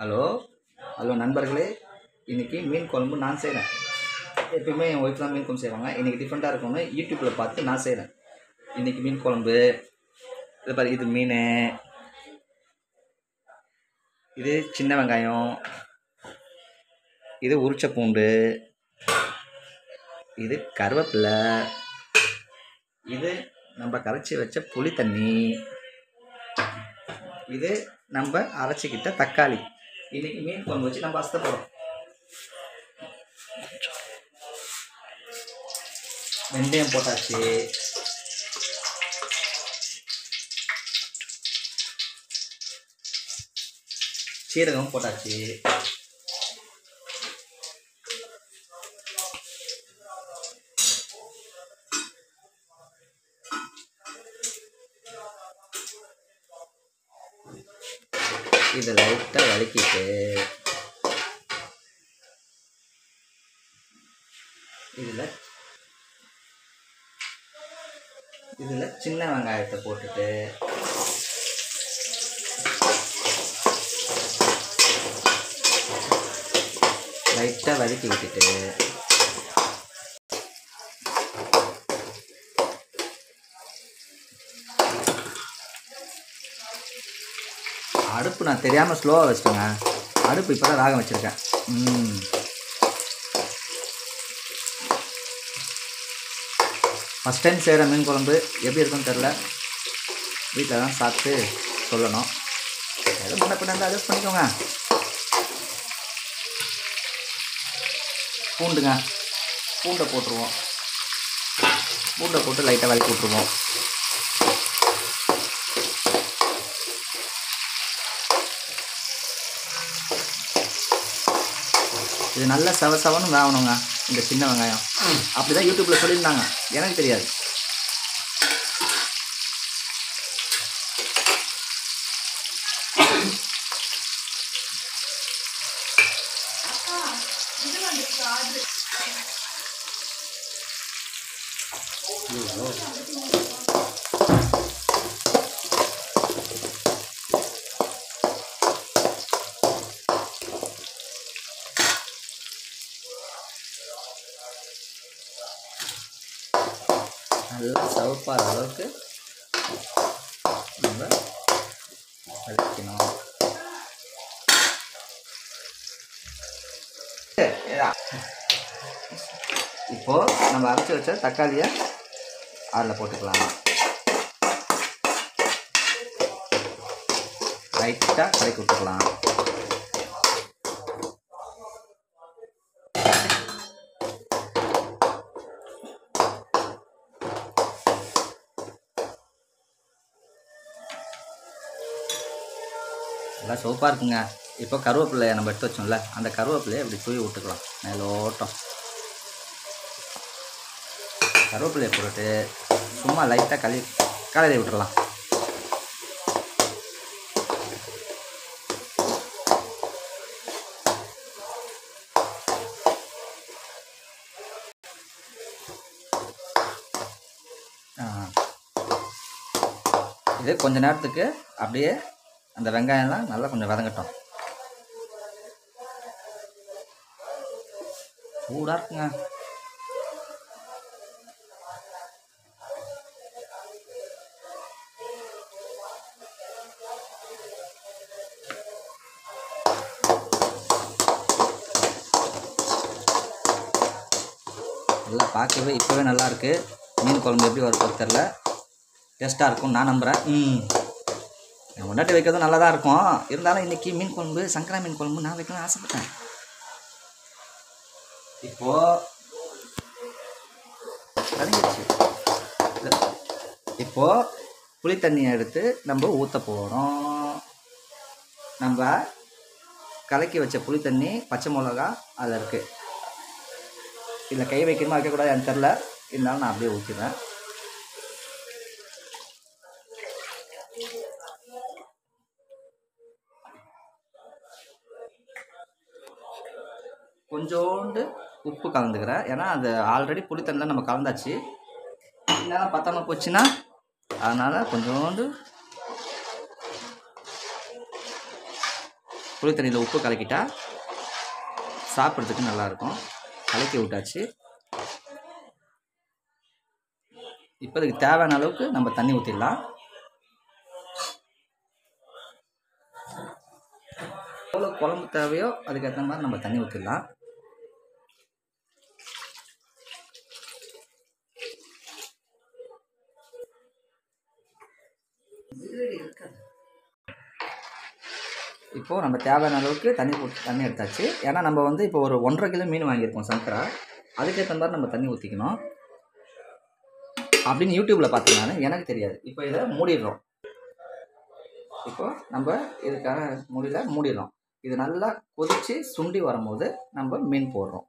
Hello hello நண்பர்களே, இன்றைக்கி மீன் குழம்பு நான் செய்கிறேன். எப்பயுமே என் ஒய்ஃப் தான் மீன் குழம்பு செய்வாங்க. இன்றைக்கி டிஃப்ரெண்ட்டாக இருக்கும்னு யூடியூப்பில் பார்த்து நான் செய்கிறேன். இன்றைக்கி மீன் குழம்பு, இது பாரு, இது மீன், இது சின்ன வெங்காயம், இது உரிச்ச பூண்டு, இது கருவேப்பிலை, இது நம்ம கரைச்சி வச்ச புளி தண்ணி, இது நம்ம அரைச்சிக்கிட்ட தக்காளி. இன்றைக்கி மீன் குழம்பு வச்சு நம்ம அசைப்போம். வெந்தயம் போட்டாச்சு, சீரகம் போட்டாச்சு, இதை லைட்டாக வதக்கிட்டு இதில் சின்ன வெங்காயத்தை போட்டுட்டு லைட்டாக வதக்கி விட்டுட்டு அடுப்பு நான் தெரியாமல் ஸ்லோவாக வச்சுட்டேங்க. அடுப்பு இப்போ தான் ராகம் வச்சுருக்கேன். ஃபஸ்ட் டைம் செய்கிற மீன் குழம்பு எப்படி இருக்குன்னு தெரில. வீட்டில் தான் சாப்பிட்டு சொல்லணும். எதை முன்ன பின்னாடி அட்ஜஸ்ட் பண்ணிக்கோங்க. பூண்டை போட்டுருவோம். பூண்டை போட்டு லைட்டாக வதக்கி விட்ருவோம். இது நல்லா சவன்னு வேகணுங்க இந்த சின்ன வெங்காயம். அப்படி தான் யூடியூப்பில் சொல்லியிருந்தாங்க, எனக்கு தெரியாது. நல்லா சவப்பாகிற அளவுக்கு நம்ம வதக்கணும். இப்போது நம்ம அரைச்சி வச்ச தக்காளியை அதில் போட்டுக்கலாம். லைட்டாக கலக்கி விட்டுக்கலாம். நல்லா சோப்பாக இருக்குங்க. இப்போ கருவேப்பிலையை நம்ம எடுத்து வச்சோம்ல, அந்த கருவேப்பிலையை இப்படி தூவி விட்டுக்கலாம். மேலோட்டம் கருவேப்பிலையை போட்டு சும்மா லைட்டாக கலரி விட்டுடலாம். இது கொஞ்ச நேரத்துக்கு அப்படியே அந்த வெங்காயம்லாம் நல்லா கொஞ்சம் வதங்கட்டும். சூடாக இருக்குங்க. நல்லா பார்க்கவே இப்போவே நல்லாயிருக்கு. மீன் குழம்பு எப்படி வருது தெரில, டேஸ்ட்டாக இருக்கும் நான் நம்புகிறேன். என் முன்னாடி வைக்கிறதும் நல்லா தான் இருக்கும். இருந்தாலும் இன்றைக்கி மீன் குழம்பு, சங்கரா மீன் குழம்பு நான் வைக்கணும்னு ஆசைப்பட்டேன். இப்போது புளி தண்ணியை எடுத்து நம்ம ஊற்ற போகிறோம். நம்ம கலக்கி வச்ச புளி தண்ணி, பச்சை மிளகா அதில் இருக்குது. இதில் கை வைக்கணுமா வைக்கக்கூடாது எனக்கு தெரில, இருந்தாலும் நான் அப்படியே ஊற்றிடுறேன். கொஞ்சோண்டு உப்பு கலந்துக்கிறேன். ஏன்னா அது ஆல்ரெடி புளித்தண்ணியில் நம்ம கலந்தாச்சு. இதெல்லாம் பத்தாமல் போச்சுன்னா அதனால் கொஞ்சோண்டு புளி தண்ணியில் உப்பு கலக்கிட்டா சாப்பிட்றதுக்கு நல்லாயிருக்கும். கலக்கி விட்டாச்சு. இப்போ இதுக்கு தேவையான அளவுக்கு நம்ம தண்ணி ஊற்றிடலாம். எவ்வளோ குழம்பு தேவையோ அதுக்கேற்ற மாதிரி நம்ம தண்ணி ஊற்றிடலாம். இப்போது நம்ம தேவையான அளவுக்கு தண்ணி எடுத்தாச்சு. ஏன்னா நம்ம வந்து இப்போ ஒரு 1.5 கிலோ மீன் வாங்கியிருக்கோம் சங்கரா. அதுக்கேற்ற மாதிரி நம்ம தண்ணி ஊற்றிக்கணும் அப்படின்னு யூடியூப்பில் பார்த்தீங்கன்னா எனக்கு தெரியாது. இப்போ இதை மூடிடுறோம். இப்போ நம்ம இதுக்கான மூடியில் மூடிடுறோம். இது நல்லா கொதித்து சுண்டி வரும்போது நம்ம மீன் போடுறோம்.